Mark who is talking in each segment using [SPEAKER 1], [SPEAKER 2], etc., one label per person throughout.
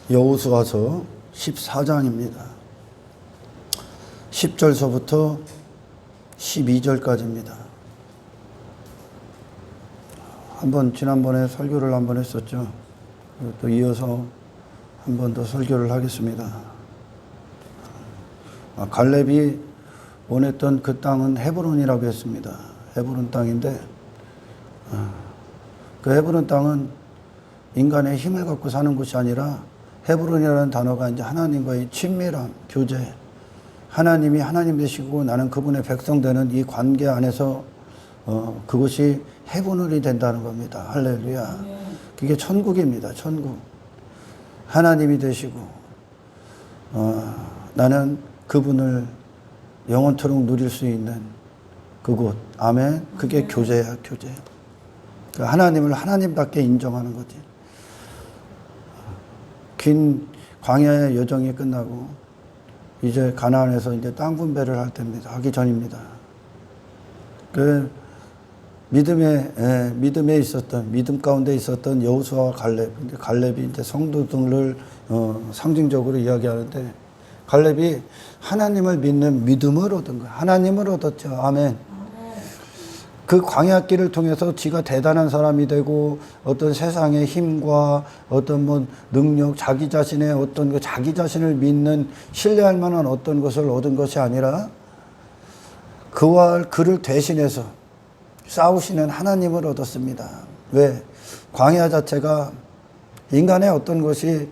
[SPEAKER 1] 여호수아서 14장입니다. 10절서부터 12절까지입니다. 지난번에 설교를 한번 했었죠. 또 이어서 한 번 더 설교를 하겠습니다. 갈렙이 원했던 그 땅은 헤브론이라고 했습니다. 헤브론 땅인데, 그 헤브론 땅은 인간의 힘을 갖고 사는 곳이 아니라, 헤브론이라는 단어가 이제 하나님과의 친밀함, 교제, 하나님이 하나님 되시고 나는 그분의 백성 되는 이 관계 안에서 그것이 헤브론이 된다는 겁니다. 할렐루야. 그게 천국입니다. 천국. 하나님이 되시고 나는 그분을 영원토록 누릴 수 있는 그곳. 아멘. 그게 교제야, 교제. 그 하나님을 하나님답게 인정하는 거지. 긴 광야의 여정이 끝나고 이제 가나안에서 이제 땅 분배를 할 때입니다. 하기 전입니다. 그 믿음에 있었던, 믿음 가운데 있었던 여호수아와 갈렙. 근데 갈렙이 이제 성도들을 상징적으로 이야기하는데, 갈렙이 하나님을 믿는 믿음을 얻은 거예요. 하나님을 얻었죠. 아멘. 그 광야길을 통해서 지가 대단한 사람이 되고 어떤 세상의 힘과 어떤 능력, 자기 자신의 어떤 자기 자신을 믿는 신뢰할 만한 어떤 것을 얻은 것이 아니라 그를 대신해서 싸우시는 하나님을 얻었습니다. 왜? 광야 자체가 인간의 어떤 것이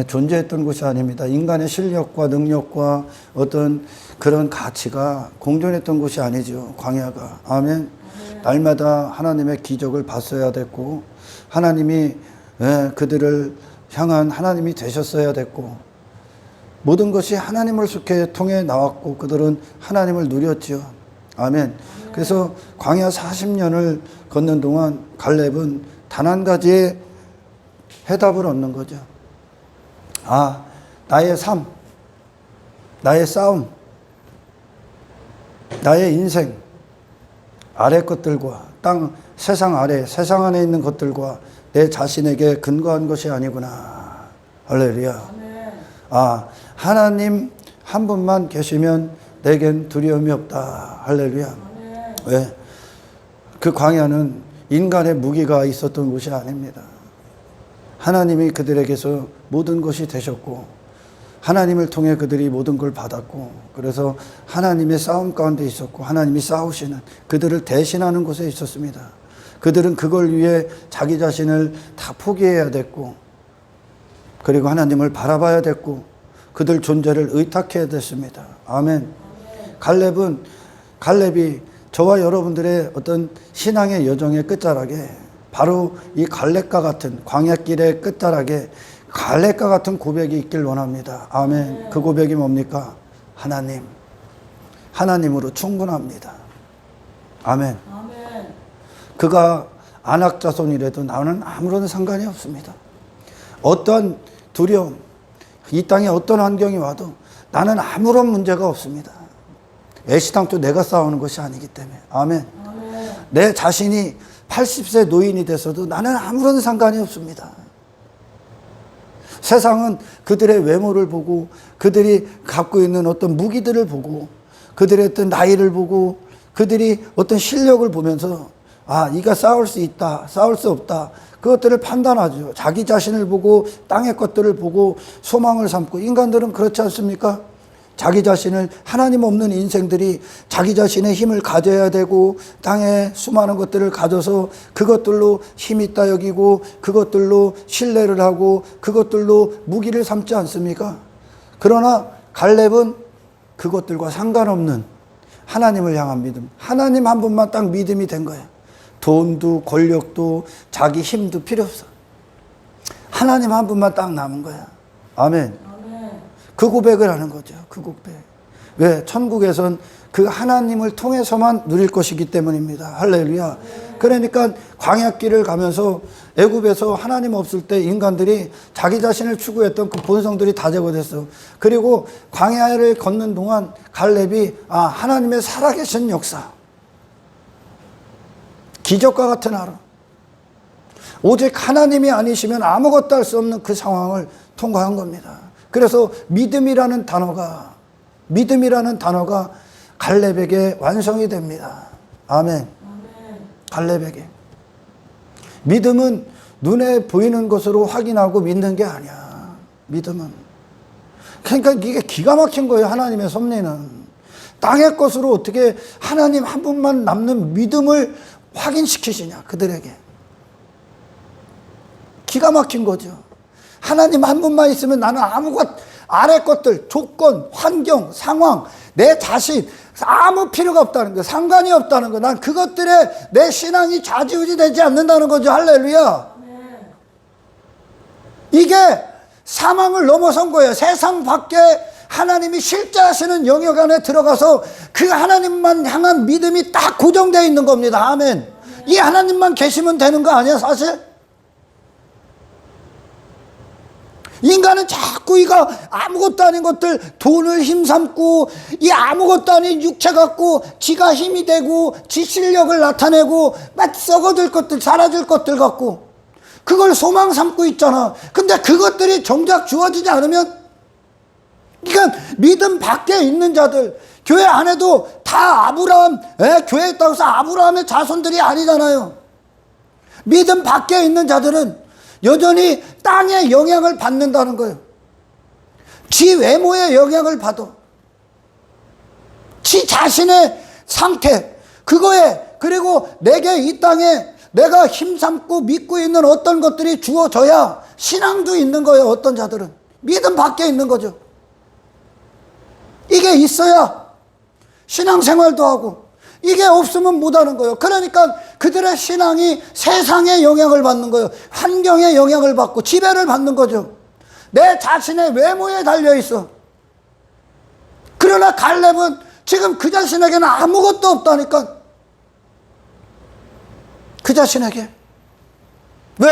[SPEAKER 1] 존재했던 것이 아닙니다. 인간의 실력과 능력과 어떤 그런 가치가 공존했던 것이 아니죠. 광야가. 아멘. 날마다 하나님의 기적을 봤어야 됐고, 하나님이 그들을 향한 하나님이 되셨어야 됐고, 모든 것이 하나님을 통해 나왔고 그들은 하나님을 누렸죠. 아멘. 그래서 광야 40년을 걷는 동안 갈렙은 단 한 가지의 해답을 얻는 거죠. 나의 삶, 나의 싸움, 나의 인생, 아래 것들과 세상 안에 있는 것들과 내 자신에게 근거한 것이 아니구나. 할렐루야. 하나님 한 분만 계시면 내겐 두려움이 없다. 할렐루야. 왜? 그 광야는 인간의 무기가 있었던 곳이 아닙니다. 하나님이 그들에게서 모든 것이 되셨고, 하나님을 통해 그들이 모든 걸 받았고, 그래서 하나님의 싸움 가운데 있었고, 하나님이 싸우시는, 그들을 대신하는 곳에 있었습니다. 그들은 그걸 위해 자기 자신을 다 포기해야 됐고, 그리고 하나님을 바라봐야 됐고, 그들 존재를 의탁해야 됐습니다. 아멘. 갈렙이 저와 여러분들의 어떤 신앙의 여정의 끝자락에, 바로 이 갈렙과 같은 광야길의 끝자락에 갈렙과 같은 고백이 있길 원합니다. 아멘. 그 고백이 뭡니까? 하나님으로 충분합니다. 아멘. 그가 안악 자손이라도 나는 아무런 상관이 없습니다. 어떤 두려움, 이 땅에 어떤 환경이 와도 나는 아무런 문제가 없습니다. 애시당초 내가 싸우는 것이 아니기 때문에. 아멘. 내 자신이 80세 노인이 돼서도 나는 아무런 상관이 없습니다. 세상은 그들의 외모를 보고, 그들이 갖고 있는 어떤 무기들을 보고, 그들의 어떤 나이를 보고, 그들이 어떤 실력을 보면서 이가 싸울 수 있다, 싸울 수 없다, 그것들을 판단하죠. 자기 자신을 보고 땅의 것들을 보고 소망을 삼고. 인간들은 그렇지 않습니까? 자기 자신을, 하나님 없는 인생들이 자기 자신의 힘을 가져야 되고, 땅에 수많은 것들을 가져서 그것들로 힘 있다 여기고, 그것들로 신뢰를 하고, 그것들로 무기를 삼지 않습니까? 그러나 갈렙은 그것들과 상관없는 하나님을 향한 믿음, 하나님 한 분만 딱 믿음이 된 거예요. 돈도 권력도 자기 힘도 필요 없어. 하나님 한 분만 딱 남은 거야. 아멘. 그 고백을 하는 거죠. 그 고백. 왜? 천국에선 그 하나님을 통해서만 누릴 것이기 때문입니다. 할렐루야. 그러니까 광야길을 가면서 애굽에서 하나님 없을 때 인간들이 자기 자신을 추구했던 그 본성들이 다 제거됐어. 그리고 광야를 걷는 동안 갈렙이 하나님의 살아계신 역사, 기적과 같은 하루, 오직 하나님이 아니시면 아무것도 할 수 없는 그 상황을 통과한 겁니다. 그래서 믿음이라는 단어가 갈렙에게 완성이 됩니다. 아멘. 갈렙에게. 믿음은 눈에 보이는 것으로 확인하고 믿는 게 아니야. 믿음은. 그러니까 이게 기가 막힌 거예요. 하나님의 섭리는. 땅의 것으로 어떻게 하나님 한 분만 남는 믿음을 확인시키시냐, 그들에게. 기가 막힌 거죠. 하나님 한 분만 있으면 나는 아래 것들, 조건, 환경, 상황, 내 자신, 아무 필요가 없다는 거, 상관이 없다는 거. 난 그것들에 내 신앙이 좌지우지 되지 않는다는 거죠. 할렐루야. 이게 사망을 넘어선 거예요. 세상 밖에 하나님이 실제하시는 영역 안에 들어가서 그 하나님만 향한 믿음이 딱 고정되어 있는 겁니다. 아멘. 이 하나님만 계시면 되는 거 아니야, 사실? 인간은 자꾸 이거 아무것도 아닌 것들, 돈을 힘삼고, 이 아무것도 아닌 육체 갖고, 지가 힘이 되고, 지 실력을 나타내고, 막 썩어질 것들, 사라질 것들 갖고, 그걸 소망 삼고 있잖아. 근데 그것들이 정작 주어지지 않으면, 그러니까 믿음 밖에 있는 자들, 교회 안에도 다 아브라함, 교회에 있다고 해서 아브라함의 자손들이 아니잖아요. 믿음 밖에 있는 자들은 여전히 땅의 영향을 받는다는 거예요. 지 외모의 영향을 받아. 지 자신의 상태, 그거에, 그리고 내게 이 땅에 내가 힘삼고 믿고 있는 어떤 것들이 주어져야 신앙도 있는 거예요. 어떤 자들은. 믿음 밖에 있는 거죠. 이게 있어야 신앙생활도 하고, 이게 없으면 못하는 거예요. 그러니까 그들의 신앙이 세상의 영향을 받는 거예요. 환경의 영향을 받고 지배를 받는 거죠. 내 자신의 외모에 달려있어. 그러나 갈렙은 지금 그 자신에게는 아무것도 없다니까. 그 자신에게. 왜?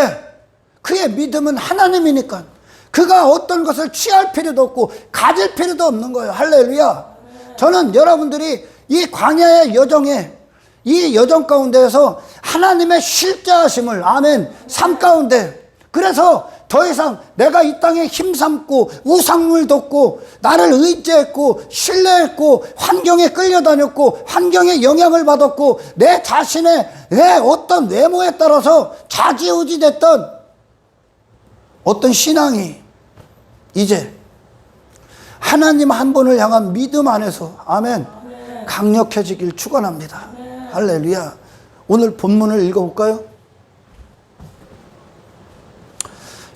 [SPEAKER 1] 그의 믿음은 하나님이니까. 그가 어떤 것을 취할 필요도 없고 가질 필요도 없는 거예요. 할렐루야. 저는 여러분들이 이 광야의 여정에, 이 여정 가운데에서 하나님의 실제하심을, 아멘, 삶 가운데, 그래서 더 이상 내가 이 땅에 힘삼고 우상을 덮고 나를 의지했고 신뢰했고 환경에 끌려다녔고 환경에 영향을 받았고 내 자신의 어떤 외모에 따라서 좌지우지 됐던 어떤 신앙이 이제 하나님 한 분을 향한 믿음 안에서, 아멘, 강력해지길 축원합니다. 할렐루야. 오늘 본문을 읽어볼까요?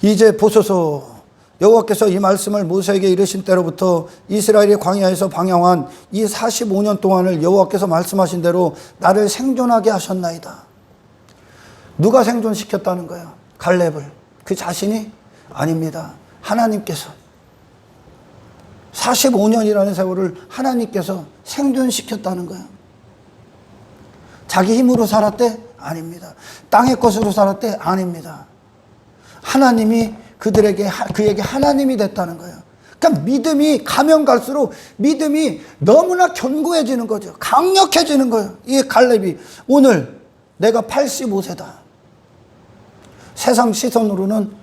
[SPEAKER 1] 이제 보소서, 여호와께서 이 말씀을 모세에게 이르신 때로부터 이스라엘이 광야에서 방황한 이 45년 동안을 여호와께서 말씀하신 대로 나를 생존하게 하셨나이다. 누가 생존시켰다는 거예요? 갈렙을. 그 자신이? 아닙니다. 하나님께서. 45년이라는 세월을 하나님께서 생존시켰다는 거예요. 자기 힘으로 살았대? 아닙니다. 땅의 것으로 살았대? 아닙니다. 하나님이 그에게 하나님이 됐다는 거예요. 그러니까 믿음이 가면 갈수록 믿음이 너무나 견고해지는 거죠. 강력해지는 거예요. 이 갈렙이 오늘 내가 85세다. 세상 시선으로는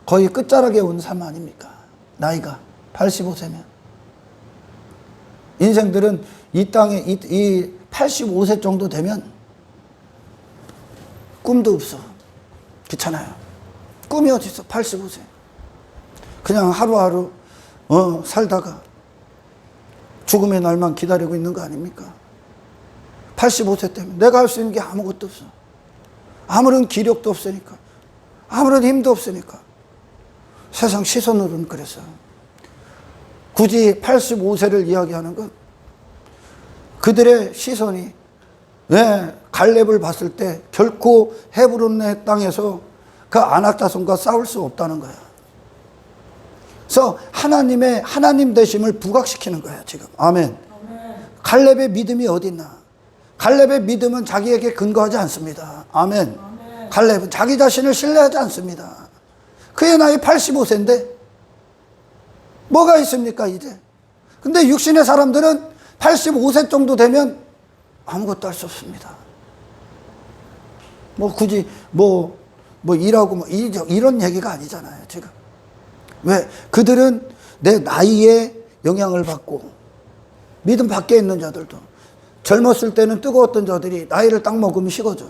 [SPEAKER 1] 거의 끝자락에 온 삶 아닙니까? 나이가 85세면. 인생들은 이 땅에 이 85세 정도 되면 꿈도 없어. 그렇잖아요. 꿈이 어디 있어? 85세. 그냥 하루하루 살다가 죽음의 날만 기다리고 있는 거 아닙니까? 85세 때문에 내가 할 수 있는 게 아무것도 없어. 아무런 기력도 없으니까, 아무런 힘도 없으니까. 세상 시선으로는 그래서 굳이 85세를 이야기하는 건 그들의 시선이 갈렙을 봤을 때 결코 헤브론의 땅에서 그 아낙 자손과 싸울 수 없다는 거야. 그래서 하나님 되심을 부각시키는 거야 지금. 아멘. 갈렙의 믿음이 어디 있나? 갈렙의 믿음은 자기에게 근거하지 않습니다. 아멘. 갈렙은 자기 자신을 신뢰하지 않습니다. 그의 나이 85세인데 뭐가 있습니까 이제? 근데 육신의 사람들은 85세 정도 되면 아무것도 할 수 없습니다. 굳이 뭐 일하고 뭐 이런 얘기가 아니잖아요, 지금. 왜? 그들은 내 나이에 영향을 받고, 믿음 밖에 있는 자들도, 젊었을 때는 뜨거웠던 자들이 나이를 딱 먹으면 식어져.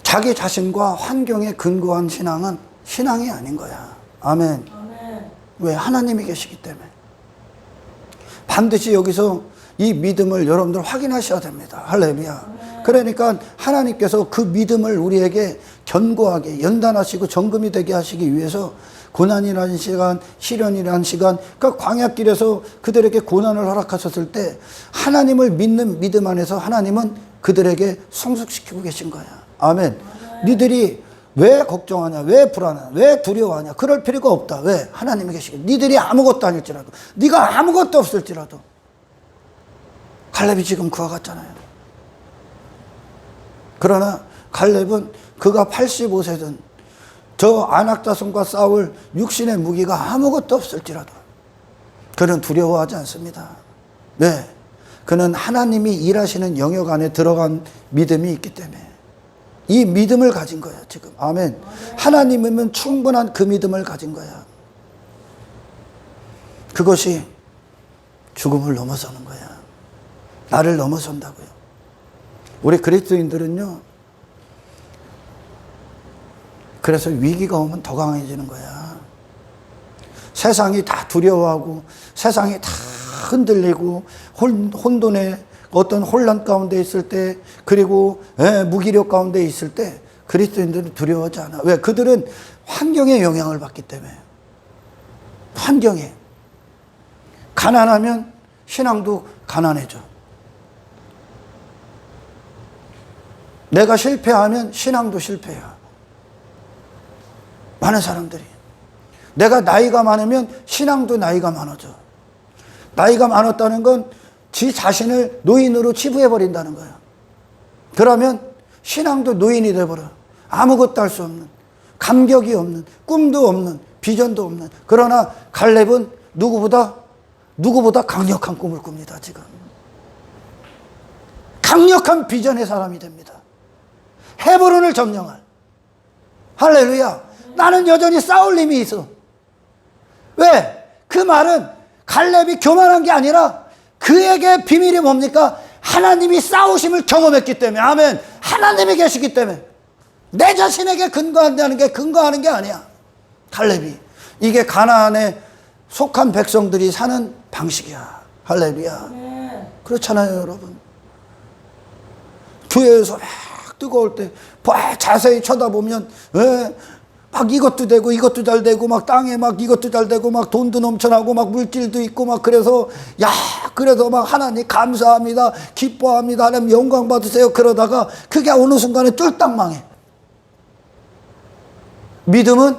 [SPEAKER 1] 자기 자신과 환경에 근거한 신앙은 신앙이 아닌 거야. 아멘. 왜? 하나님이 계시기 때문에. 반드시 여기서 이 믿음을 여러분들 확인하셔야 됩니다. 할렐루야. 그러니까 하나님께서 그 믿음을 우리에게 견고하게 연단하시고 정금이 되게 하시기 위해서 고난이라는 시간, 시련이라는 시간, 그러니까 광야길에서 그들에게 고난을 허락하셨을 때 하나님을 믿는 믿음 안에서 하나님은 그들에게 성숙시키고 계신 거야. 아멘. 니들이 왜 걱정하냐, 왜 불안하냐, 왜 두려워하냐, 그럴 필요가 없다. 왜? 하나님이 계시기. 니들이 아무것도 아닐지라도, 네가 아무것도 없을지라도. 갈렙이 지금 그와 같잖아요. 그러나 갈렙은 그가 85세든 저 안악자손과 싸울 육신의 무기가 아무것도 없을지라도 그는 두려워하지 않습니다. 네, 그는 하나님이 일하시는 영역 안에 들어간 믿음이 있기 때문에 이 믿음을 가진 거야 지금. 아멘. 하나님이면 충분한 그 믿음을 가진 거야. 그것이 죽음을 넘어서는 거야. 나를 넘어선다고요. 우리 그리스도인들은요, 그래서 위기가 오면 더 강해지는 거야. 세상이 다 두려워하고 세상이 다 흔들리고 혼돈의 어떤 혼란 가운데 있을 때, 그리고 무기력 가운데 있을 때 그리스도인들은 두려워하지 않아. 왜? 그들은 환경에 영향을 받기 때문에. 환경에. 가난하면 신앙도 가난해져. 내가 실패하면 신앙도 실패야. 많은 사람들이. 내가 나이가 많으면 신앙도 나이가 많아져. 나이가 많았다는 건 지 자신을 노인으로 치부해버린다는 거야. 그러면 신앙도 노인이 돼버려. 아무것도 할 수 없는, 감격이 없는, 꿈도 없는, 비전도 없는. 그러나 갈렙은 누구보다 강력한 꿈을 꿉니다, 지금. 강력한 비전의 사람이 됩니다. 헤브론을 점령할. 할렐루야. 나는 여전히 싸울 힘이 있어. 왜? 그 말은 갈렙이 교만한 게 아니라 그에게 비밀이 뭡니까? 하나님이 싸우심을 경험했기 때문에. 아멘. 하나님이 계시기 때문에. 내 자신에게 근거한다는 게 근거하는 게 아니야. 갈렙이. 이게 가나안에 속한 백성들이 사는 방식이야. 할렐루야. 그렇잖아요, 여러분. 교회에서 막 뜨거울 때 자세히 쳐다보면 막 이것도 되고 이것도 잘 되고 막 땅에 막 이것도 잘 되고 막 돈도 넘쳐나고 막 물질도 있고 막 그래서 그래서 막 하나님 감사합니다, 기뻐합니다, 하나님 영광 받으세요. 그러다가 그게 어느 순간에 쫄딱 망해. 믿음은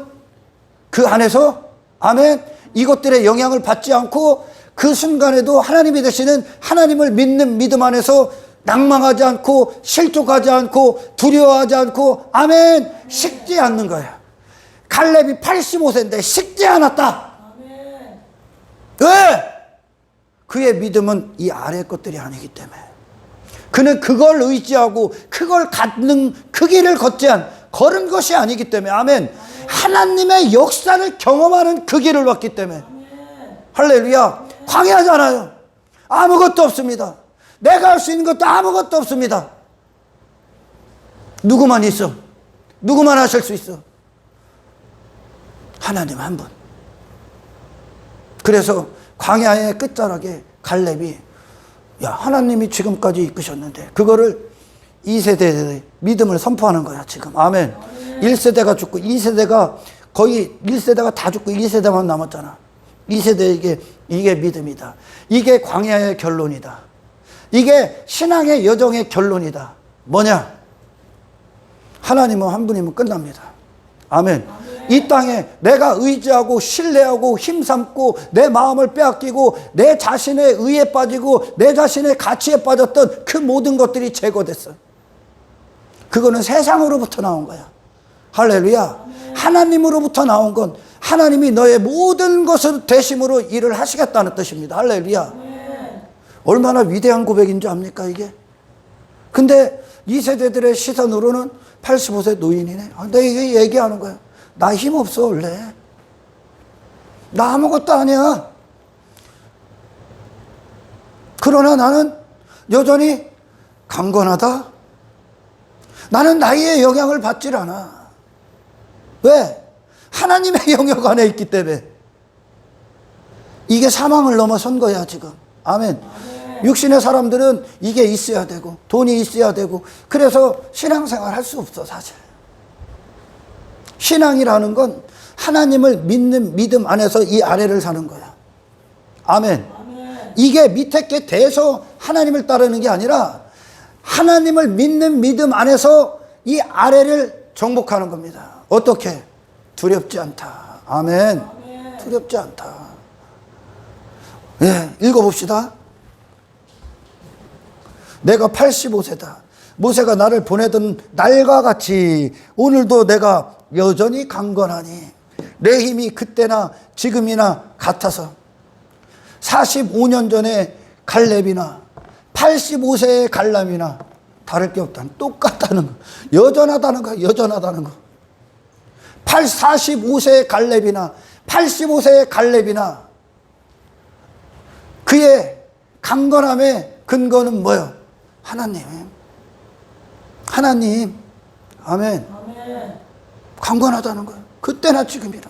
[SPEAKER 1] 그 안에서 아멘 이것들의 영향을 받지 않고 그 순간에도 하나님이 되시는 하나님을 믿는 믿음 안에서 낭망하지 않고 실족하지 않고 두려워하지 않고 아멘 식지 않는 거야. 갈렙이 85세인데 식지 않았다. 아멘. 왜? 그의 믿음은 이 아래 것들이 아니기 때문에. 그는 그걸 의지하고 그걸 갖는 그 길을 걸은 것이 아니기 때문에. 아멘. 하나님의 역사를 경험하는 그 길을 왔기 때문에. 할렐루야. 광야잖아요. 아무것도 없습니다. 내가 할 수 있는 것도 아무것도 없습니다. 누구만 있어? 누구만 하실 수 있어? 하나님 한 분. 그래서 광야의 끝자락에 갈렙이 하나님이 지금까지 이끄셨는데 그거를 2세대의 믿음을 선포하는 거야 지금. 아멘. 1세대가 죽고 2세대가 거의 1세대가 다 죽고 2세대만 남았잖아. 2세대에게 이게 믿음이다. 이게 광야의 결론이다. 이게 신앙의 여정의 결론이다. 뭐냐? 하나님은 한 분이면 끝납니다. 아멘. 이 땅에 내가 의지하고 신뢰하고 힘삼고 내 마음을 빼앗기고 내 자신의 의에 빠지고 내 자신의 가치에 빠졌던 그 모든 것들이 제거됐어. 그거는 세상으로부터 나온 거야. 할렐루야. 하나님으로부터 나온 건 하나님이 너의 모든 것을 되심으로 일을 하시겠다는 뜻입니다. 할렐루야. 얼마나 위대한 고백인 줄 압니까 이게? 근데 이 세대들의 시선으로는 85세 노인이네. 내가 이게 얘기하는 거야. 나 힘없어 원래. 나 아무것도 아니야. 그러나 나는 여전히 강건하다. 나는 나이의 영향을 받질 않아. 왜? 하나님의 영역 안에 있기 때문에. 이게 사망을 넘어선 거야 지금. 아멘. 육신의 사람들은 이게 있어야 되고 돈이 있어야 되고 그래서 신앙생활 할 수 없어 사실. 신앙이라는 건 하나님을 믿는 믿음 안에서 이 아래를 사는 거야. 아멘. 이게 밑에 게 돼서 하나님을 따르는 게 아니라 하나님을 믿는 믿음 안에서 이 아래를 정복하는 겁니다. 어떻게? 두렵지 않다. 아멘. 두렵지 않다. 예, 읽어봅시다. 내가 85세다. 모세가 나를 보내던 날과 같이 오늘도 내가 여전히 강건하니 내 힘이 그때나 지금이나 같아서 45년 전에 갈렙이나 85세의 갈람이나 다를 게 없다. 똑같다는 거. 여전하다는 거. 여전하다는 거. 45세의 갈렙이나 85세의 갈렙이나 그의 강건함의 근거는 뭐예요? 하나님. 하나님. 아멘. 강건하다는 거예요. 그때나 지금이나.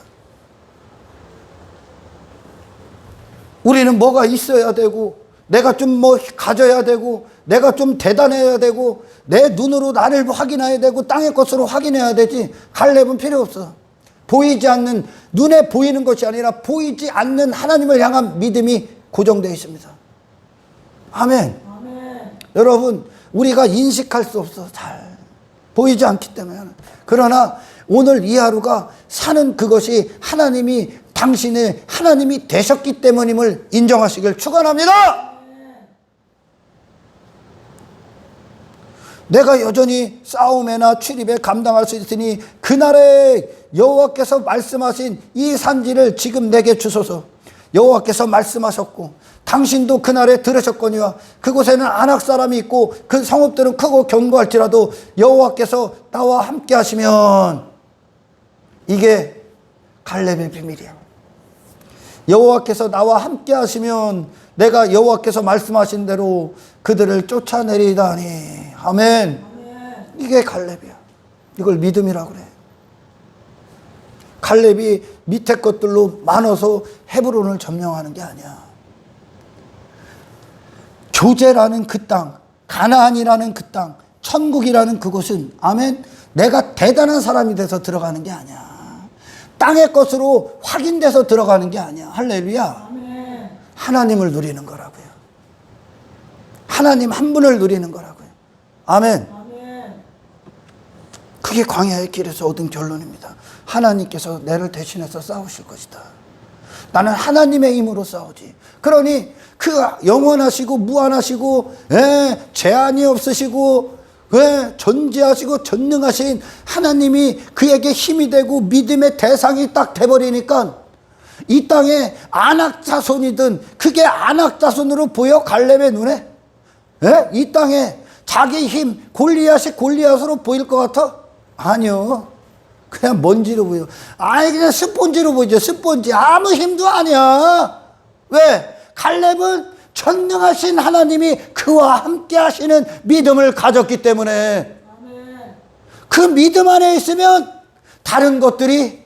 [SPEAKER 1] 우리는 뭐가 있어야 되고 내가 좀 뭐 가져야 되고 내가 좀 대단해야 되고 내 눈으로 나를 확인해야 되고 땅의 것으로 확인해야 되지. 갈렙은 필요 없어. 보이지 않는, 눈에 보이는 것이 아니라 보이지 않는 하나님을 향한 믿음이 고정되어 있습니다. 아멘. 아멘. 여러분, 우리가 인식할 수 없어. 잘 보이지 않기 때문에. 그러나 오늘 이 하루가 사는 그것이 하나님이 당신의 하나님이 되셨기 때문임을 인정하시길 축원합니다. 내가 여전히 싸움에나 출입에 감당할 수 있으니 그날에 여호와께서 말씀하신 이 산지를 지금 내게 주소서. 여호와께서 말씀하셨고 당신도 그날에 들으셨거니와 그곳에는 아낙 사람이 있고 그 성읍들은 크고 견고할지라도 여호와께서 나와 함께 하시면. 이게 갈렙의 비밀이야. 여호와께서 나와 함께 하시면 내가 여호와께서 말씀하신 대로 그들을 쫓아내리다니. 아멘. 이게 갈렙이야. 이걸 믿음이라고 그래. 갈렙이 밑에 것들로 많아서 헤브론을 점령하는 게 아니야. 교제라는 그 땅, 가나안이라는 그 땅, 천국이라는 그곳은 아멘. 내가 대단한 사람이 돼서 들어가는 게 아니야. 땅의 것으로 확인돼서 들어가는 게 아니야. 할렐루야. 아멘. 하나님을 누리는 거라고요. 하나님 한 분을 누리는 거라고요. 아멘. 아멘. 그게 광야의 길에서 얻은 결론입니다. 하나님께서 나를 대신해서 싸우실 것이다. 나는 하나님의 힘으로 싸우지. 그러니 그 영원하시고 무한하시고 제한이 없으시고 존재하시고 전능하신 하나님이 그에게 힘이 되고 믿음의 대상이 딱 돼버리니까 이 땅에 아낙 자손이든 그게 아낙 자손으로 보여? 갈렙의 눈에? 이 땅에 자기 힘 골리앗이 골리앗으로 보일 것 같아? 아니요. 그냥 먼지로 보여. 아니 그냥 스폰지로 보이죠. 스폰지. 아무 힘도 아니야. 왜? 갈렙은 전능하신 하나님이 그와 함께 하시는 믿음을 가졌기 때문에. 그 믿음 안에 있으면 다른 것들이,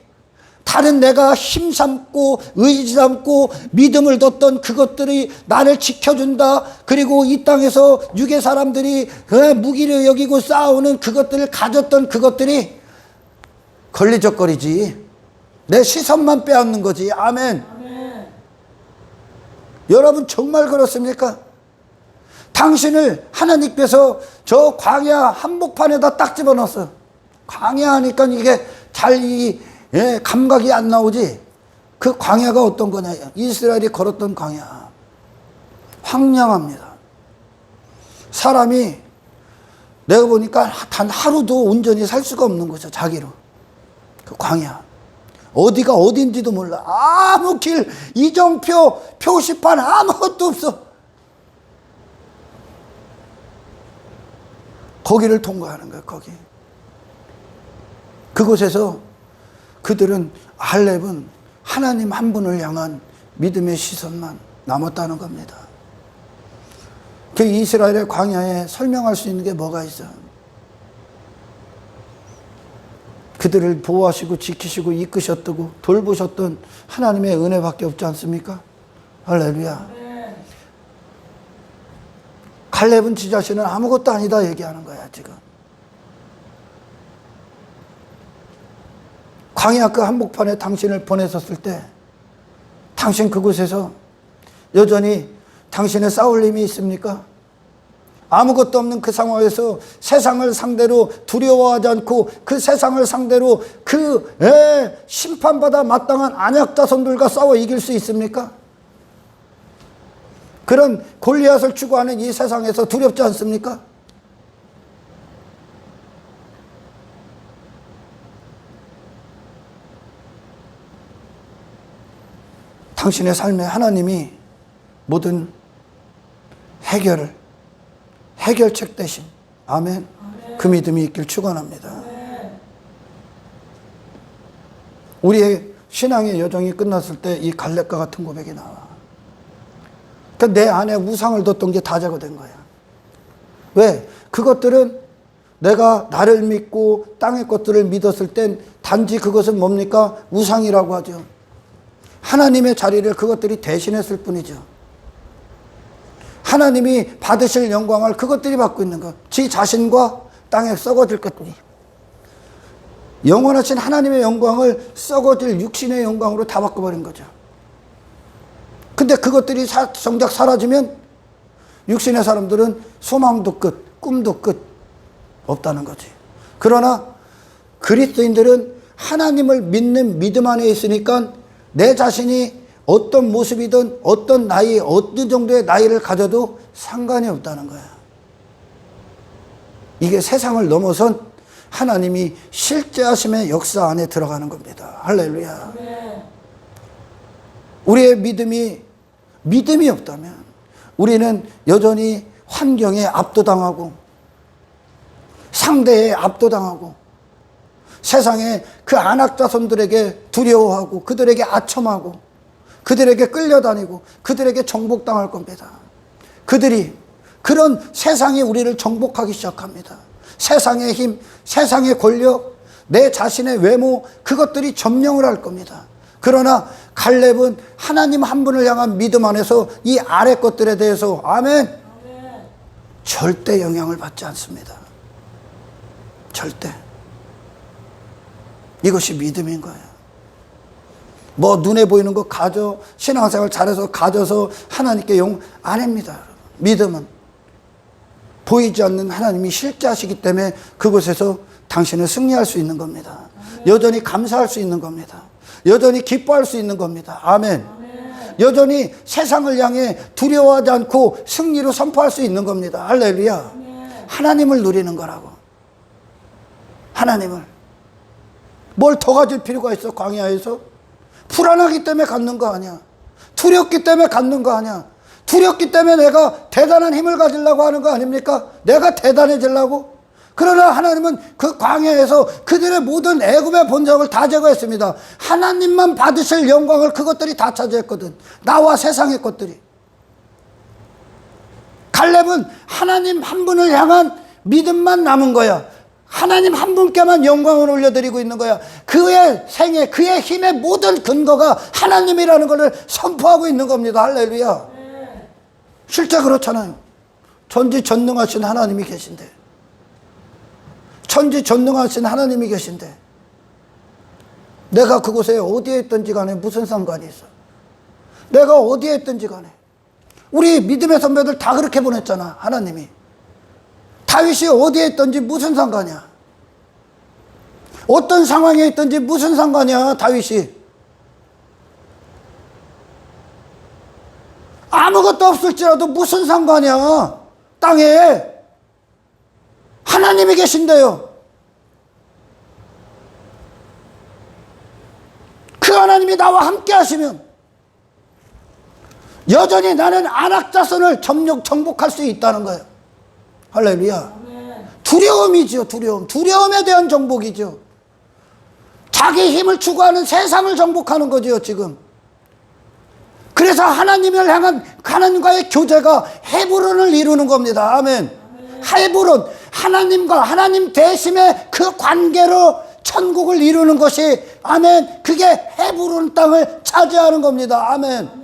[SPEAKER 1] 다른 내가 힘 삼고 의지 삼고 믿음을 뒀던 그것들이 나를 지켜준다. 그리고 이 땅에서 육의 사람들이 무기를 여기고 싸우는 그것들을 가졌던 그것들이 걸리적거리지. 내 시선만 빼앗는 거지. 아멘. 아멘. 여러분 정말 그렇습니까? 당신을 하나님께서 저 광야 한복판에다 딱 집어넣었어. 광야 하니까 이게 잘 감각이 안 나오지. 그 광야가 어떤 거냐. 이스라엘이 걸었던 광야. 황량합니다. 사람이 내가 보니까 단 하루도 온전히 살 수가 없는 거죠. 자기로. 그 광야. 어디가 어딘지도 몰라. 아무 길, 이정표, 표시판 아무것도 없어. 거기를 통과하는 거예요. 거기. 그곳에서 그들은 할렙은 하나님 한 분을 향한 믿음의 시선만 남았다는 겁니다. 그 이스라엘의 광야에 설명할 수 있는 게 뭐가 있어? 그들을 보호하시고 지키시고 이끄셨고 돌보셨던 하나님의 은혜밖에 없지 않습니까? 할렐루야. 갈렙은 지 자신은 아무것도 아니다 얘기하는 거야 지금. 광야 그 한복판에 당신을 보내셨을 때 당신 그곳에서 여전히 당신의 싸울 힘이 있습니까? 아무것도 없는 그 상황에서 세상을 상대로 두려워하지 않고 그 세상을 상대로 그 심판받아 마땅한 안약 자손들과 싸워 이길 수 있습니까? 그런 골리앗을 추구하는 이 세상에서 두렵지 않습니까? 당신의 삶에 하나님이 모든 해결책 대신 아멘. 그 믿음이 있길 축원합니다. 우리의 신앙의 여정이 끝났을 때 이 갈렙과 같은 고백이 나와. 그러니까 내 안에 우상을 뒀던 게 다 제거된 거야. 왜? 그것들은 내가 나를 믿고 땅의 것들을 믿었을 땐 단지 그것은 뭡니까? 우상이라고 하죠. 하나님의 자리를 그것들이 대신했을 뿐이죠. 하나님이 받으실 영광을 그것들이 받고 있는 것. 지 자신과 땅에 썩어질 것들이. 영원하신 하나님의 영광을 썩어질 육신의 영광으로 다 바꿔버린 거죠. 근데 그것들이 정작 사라지면 육신의 사람들은 소망도 끝, 꿈도 끝 없다는 거지. 그러나 그리스도인들은 하나님을 믿는 믿음 안에 있으니까 내 자신이 어떤 모습이든 어떤 나이, 어느 정도의 나이를 가져도 상관이 없다는 거야. 이게 세상을 넘어선 하나님이 실제하심의 역사 안에 들어가는 겁니다. 할렐루야. 우리의 믿음이 없다면 우리는 여전히 환경에 압도당하고 상대에 압도당하고 세상에 그 안악자손들에게 두려워하고 그들에게 아첨하고 그들에게 끌려다니고 그들에게 정복당할 겁니다. 그들이 그런 세상이 우리를 정복하기 시작합니다. 세상의 힘, 세상의 권력, 내 자신의 외모 그것들이 점령을 할 겁니다. 그러나 갈렙은 하나님 한 분을 향한 믿음 안에서 이 아래 것들에 대해서 아멘 절대 영향을 받지 않습니다. 절대. 이것이 믿음인 거예요. 뭐 눈에 보이는 거 가져 신앙생활 잘해서 가져서 하나님께 아닙니다. 믿음은 보이지 않는 하나님이 실제하시기 때문에 그곳에서 당신은 승리할 수 있는 겁니다. 여전히 감사할 수 있는 겁니다. 여전히 기뻐할 수 있는 겁니다. 아멘. 여전히 세상을 향해 두려워하지 않고 승리로 선포할 수 있는 겁니다. 할렐루야. 하나님을 누리는 거라고. 하나님을. 뭘 더 가질 필요가 있어 광야에서? 불안하기 때문에 갖는 거 아니야. 두렵기 때문에 갖는 거 아니야. 두렵기 때문에 내가 대단한 힘을 가지려고 하는 거 아닙니까? 내가 대단해지려고? 그러나 하나님은 그 광야에서 그들의 모든 애굽의 본성을 다 제거했습니다. 하나님만 받으실 영광을 그것들이 다 차지했거든. 나와 세상의 것들이. 갈렙은 하나님 한 분을 향한 믿음만 남은 거야. 하나님 한 분께만 영광을 올려드리고 있는 거야. 그의 생애, 그의 힘의 모든 근거가 하나님이라는 것을 선포하고 있는 겁니다. 할렐루야. 실제 그렇잖아요. 전지전능하신 하나님이 계신데. 전지전능하신 하나님이 계신데. 내가 그곳에 어디에 있든지 간에 무슨 상관이 있어. 내가 어디에 있든지 간에. 우리 믿음의 선배들 다 그렇게 보냈잖아. 하나님이. 다윗이 어디에 있든지 무슨 상관이야. 어떤 상황에 있든지 무슨 상관이야. 다윗이. 아무것도 없을지라도 무슨 상관이야. 땅에 하나님이 계신데요. 그 하나님이 나와 함께 하시면 여전히 나는 안악자손을 정복할 수 있다는 거예요. 할렐루야. 두려움이죠. 두려움에 대한 정복이죠. 자기 힘을 추구하는 세상을 정복하는 거죠, 지금. 그래서 하나님을 향한 하나님과의 교제가 헤브론을 이루는 겁니다. 아멘. 헤브론, 하나님과 하나님 대심의 그 관계로 천국을 이루는 것이, 아멘, 그게 헤브론 땅을 차지하는 겁니다. 아멘.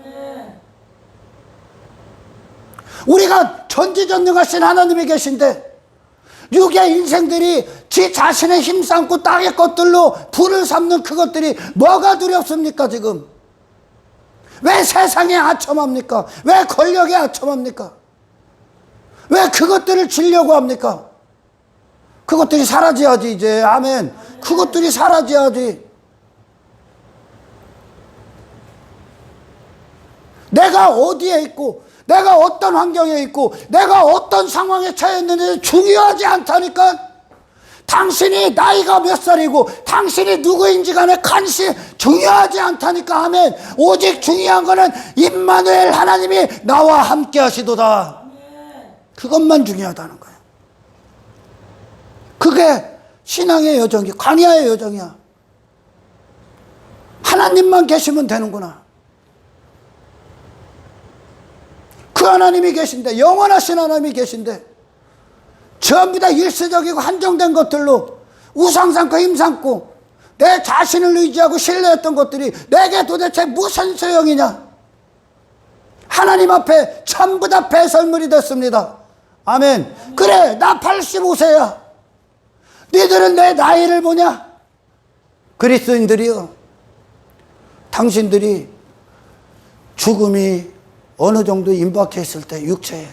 [SPEAKER 1] 우리가 전지전능하신 하나님이 계신데 육의 인생들이 지 자신의 힘삼고 땅의 것들로 불을 삼는 그것들이 뭐가 두렵습니까? 지금 왜 세상에 아첨합니까? 왜 권력에 아첨합니까? 왜 그것들을 지려고 합니까? 그것들이 사라져야지 이제. 아멘. 그것들이 사라져야지. 내가 어디에 있고 내가 어떤 환경에 있고 내가 어떤 상황에 처해 있는지 중요하지 않다니까. 당신이 나이가 몇 살이고 당신이 누구인지 간에 간시 중요하지 않다니까. 아멘. 오직 중요한 거는 임마누엘 하나님이 나와 함께 하시도다. 그것만 중요하다는 거예요. 그게 신앙의 여정이, 광야의 여정이야. 하나님만 계시면 되는구나. 그 하나님이 계신데, 영원하신 하나님이 계신데 전부 다 일시적이고 한정된 것들로 우상 삼고 힘 삼고 내 자신을 의지하고 신뢰했던 것들이 내게 도대체 무슨 소용이냐. 하나님 앞에 전부 다 배설물이 됐습니다. 아멘. 그래, 나 85세야. 너희들은 내 나이를 보냐? 그리스도인들이요, 당신들이 죽음이 어느 정도 임박해 있을 때 육체에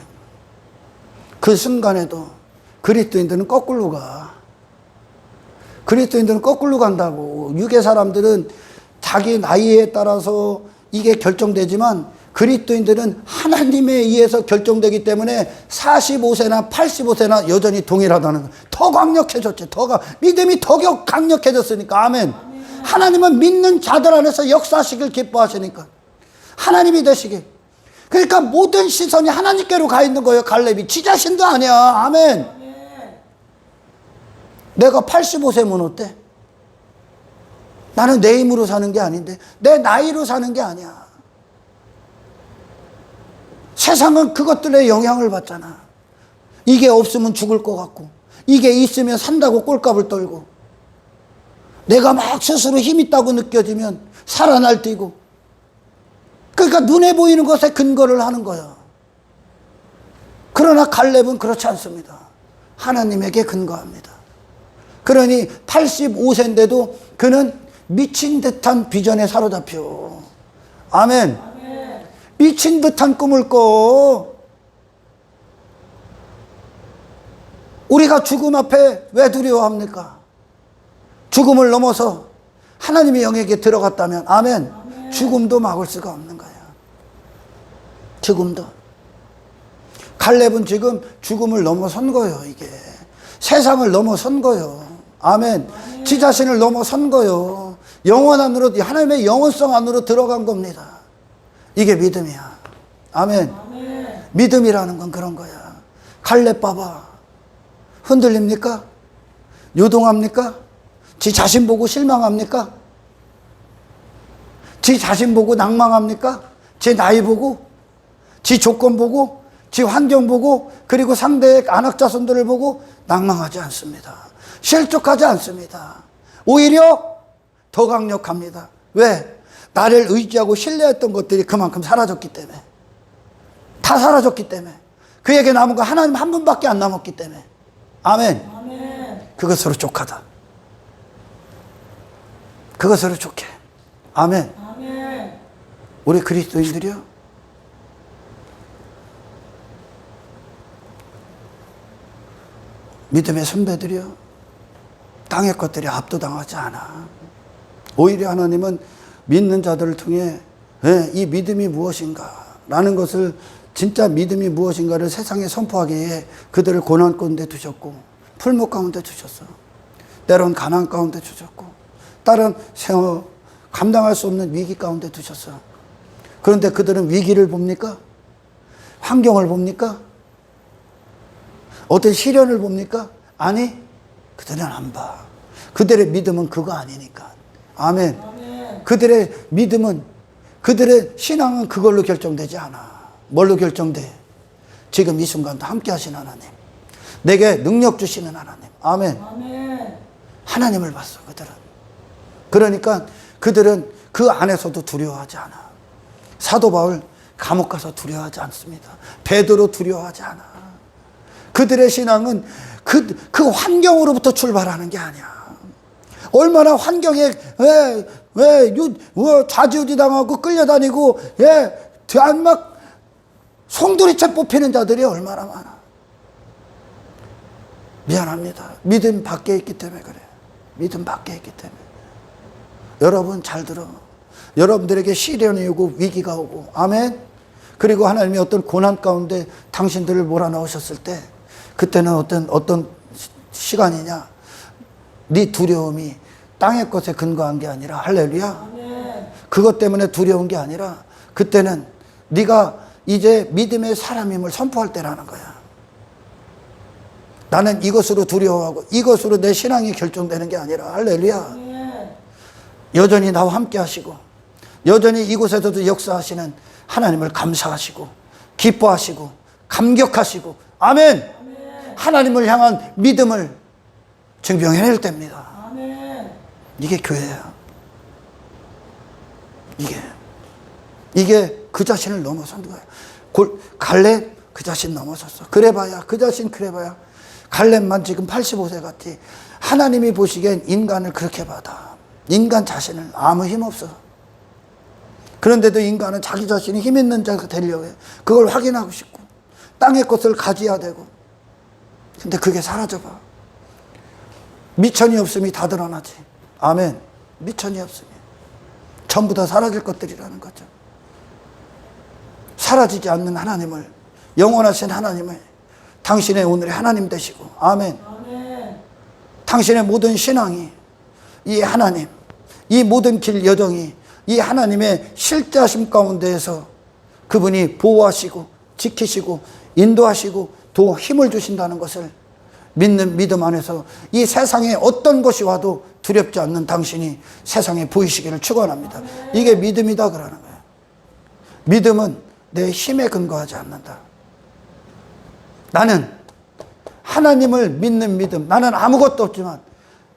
[SPEAKER 1] 그 순간에도 그리스도인들은 거꾸로 가. 그리스도인들은 거꾸로 간다고. 육의 사람들은 자기 나이에 따라서 이게 결정되지만 그리스도인들은 하나님에 의해서 결정되기 때문에 45세나 85세나 여전히 동일하다는 거예요. 더 강력해졌지. 믿음이 더 강력해졌으니까. 아멘. 하나님은 믿는 자들 안에서 역사하시길 기뻐하시니까 하나님이 되시길. 그러니까 모든 시선이 하나님께로 가 있는 거예요. 갈렙이 지 자신도 아니야. 아멘. 내가 85세면 어때? 나는 내 힘으로 사는 게 아닌데, 내 나이로 사는 게 아니야. 세상은 그것들의 영향을 받잖아. 이게 없으면 죽을 것 같고, 이게 있으면 산다고 꼴값을 떨고, 내가 막 스스로 힘 있다고 느껴지면 살아날 뛰고. 그러니까 눈에 보이는 것에 근거를 하는 거야. 그러나 갈렙은 그렇지 않습니다. 하나님에게 근거합니다. 그러니 85세인데도 그는 미친 듯한 비전에 사로잡혀. 아멘. 미친 듯한 꿈을 꿔. 우리가 죽음 앞에 왜 두려워합니까? 죽음을 넘어서 하나님의 영에게 들어갔다면, 아멘, 죽음도 막을 수가 없는 거예요. 죽음도. 갈렙은 지금 죽음을 넘어선 거예요. 이게 세상을 넘어선 거예요. 아멘. 지 자신을 넘어선 거예요. 영원 안으로, 하나님의 영원성 안으로 들어간 겁니다. 이게 믿음이야. 아멘. 믿음이라는 건 그런 거야. 갈렙 봐봐. 흔들립니까? 요동합니까? 지 자신 보고 실망합니까? 지 자신 보고 낭망합니까? 지 나이 보고, 지 조건 보고, 지 환경 보고, 그리고 상대의 안학자손들을 보고 낭망하지 않습니다. 실족하지 않습니다. 오히려 더 강력합니다. 왜? 나를 의지하고 신뢰했던 것들이 그만큼 사라졌기 때문에. 다 사라졌기 때문에. 그에게 남은 거 하나님 한 분밖에 안 남았기 때문에. 아멘. 아멘. 그것으로 족하다. 그것으로 족해. 아멘. 아멘. 우리 그리스도인들이요, 믿음의 선배들이요, 땅의 것들이 압도당하지 않아. 오히려 하나님은 믿는 자들을 통해 이 믿음이 무엇인가 라는 것을, 진짜 믿음이 무엇인가를 세상에 선포하기에 그들을 고난 가운데 두셨고, 풀목 가운데 두셨어. 때론 가난 가운데 두셨고, 다른 감당할 수 없는 위기 가운데 두셨어. 그런데 그들은 위기를 봅니까? 환경을 봅니까? 어떤 시련을 봅니까? 아니, 그들은 안 봐. 그들의 믿음은 그거 아니니까. 아멘.
[SPEAKER 2] 아멘.
[SPEAKER 1] 그들의 믿음은, 그들의 신앙은 그걸로 결정되지 않아. 뭘로 결정돼? 지금 이 순간도 함께 하신 하나님, 내게 능력 주시는 하나님. 아멘.
[SPEAKER 2] 아멘.
[SPEAKER 1] 하나님을 봤어, 그들은. 그러니까 그들은 그 안에서도 두려워하지 않아. 사도 바울 감옥 가서 두려워하지 않습니다. 베드로 두려워하지 않아. 그들의 신앙은 그 환경으로부터 출발하는 게 아니야. 얼마나 환경에 좌지우지 당하고 끌려다니고 막 송두리째 뽑히는 자들이 얼마나 많아. 미안합니다. 믿음 밖에 있기 때문에 그래. 믿음 밖에 있기 때문에. 여러분 잘 들어. 여러분들에게 시련이 오고 위기가 오고, 아멘. 그리고 하나님이 어떤 고난 가운데 당신들을 몰아넣으셨을 때, 그때는 어떤 시간이냐? 네 두려움이 땅의 것에 근거한 게 아니라, 할렐루야.
[SPEAKER 2] 아멘.
[SPEAKER 1] 그것 때문에 두려운 게 아니라, 그때는 네가 이제 믿음의 사람임을 선포할 때라는 거야. 나는 이것으로 두려워하고 이것으로 내 신앙이 결정되는 게 아니라, 할렐루야.
[SPEAKER 2] 아멘.
[SPEAKER 1] 여전히 나와 함께 하시고 여전히 이곳에서도 역사하시는 하나님을 감사하시고 기뻐하시고 감격하시고, 아멘.
[SPEAKER 2] 아멘.
[SPEAKER 1] 하나님을 향한 믿음을 증명해낼 때입니다.
[SPEAKER 2] 아멘.
[SPEAKER 1] 이게 교회야. 이게 그 자신을 넘어선 거야. 갈렙 그 자신 넘어섰어. 그래봐야 그 자신 그래봐야 갈렙만 지금 85세 같지. 하나님이 보시기엔 인간을 그렇게 받아. 인간 자신을 아무 힘 없어. 그런데도 인간은 자기 자신이 힘 있는 자가 되려고 해. 그걸 확인하고 싶고 땅의 것을 가져야 되고. 근데 그게 사라져봐. 미천이 없음이 다 드러나지. 아멘. 미천이 없음이 전부 다 사라질 것들이라는 거죠. 사라지지 않는 하나님을, 영원하신 하나님을 당신의 오늘의 하나님 되시고, 아멘.
[SPEAKER 2] 아멘.
[SPEAKER 1] 당신의 모든 신앙이 이 하나님, 이 모든 길 여정이 이 하나님의 실제하심 가운데에서 그분이 보호하시고 지키시고 인도하시고 또 힘을 주신다는 것을 믿는 믿음 안에서 이 세상에 어떤 것이 와도 두렵지 않는 당신이 세상에 보이시기를 축원합니다. 이게 믿음이다 그러는 거예요. 믿음은 내 힘에 근거하지 않는다. 나는 하나님을 믿는 믿음, 나는 아무것도 없지만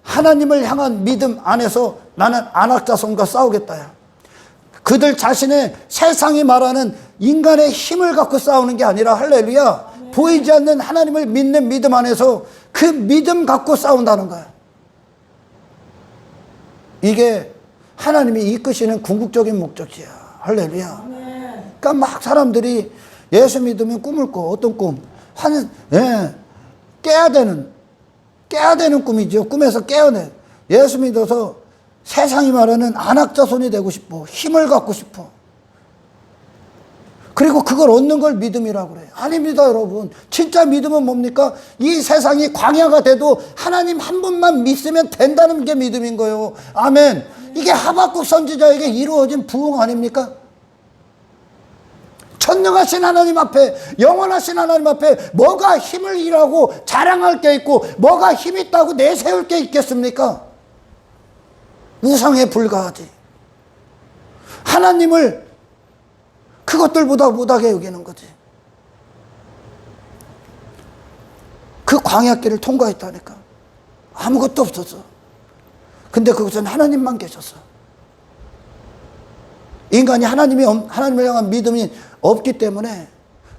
[SPEAKER 1] 하나님을 향한 믿음 안에서 나는 안악자손과 싸우겠다야. 그들 자신의 세상이 말하는 인간의 힘을 갖고 싸우는 게 아니라, 할렐루야, 보이지 않는 하나님을 믿는 믿음 안에서 그 믿음 갖고 싸운다는 거야. 이게 하나님이 이끄시는 궁극적인 목적이야. 할렐루야. 그러니까 막 사람들이 예수 믿으면 꿈을 꿔. 어떤 꿈? 깨야 되는 꿈이죠. 꿈에서 깨어내. 예수 믿어서 세상이 말하는 안악자손이 되고 싶어. 힘을 갖고 싶어. 그리고 그걸 얻는 걸 믿음이라고 그래요. 아닙니다, 여러분. 진짜 믿음은 뭡니까? 이 세상이 광야가 돼도 하나님 한 분만 믿으면 된다는 게 믿음인 거예요. 아멘. 이게 하박국 선지자에게 이루어진 부흥 아닙니까? 전능하신 하나님 앞에, 영원하신 하나님 앞에 뭐가 힘을 일하고 자랑할 게 있고 뭐가 힘 있다고 내세울 게 있겠습니까? 우상에 불과하지. 하나님을 그것들보다 못하게 여기는 거지. 그 광야길을 통과했다니까. 아무것도 없었어. 근데 그것은 하나님만 계셨어. 인간이 하나님을 향한 믿음이 없기 때문에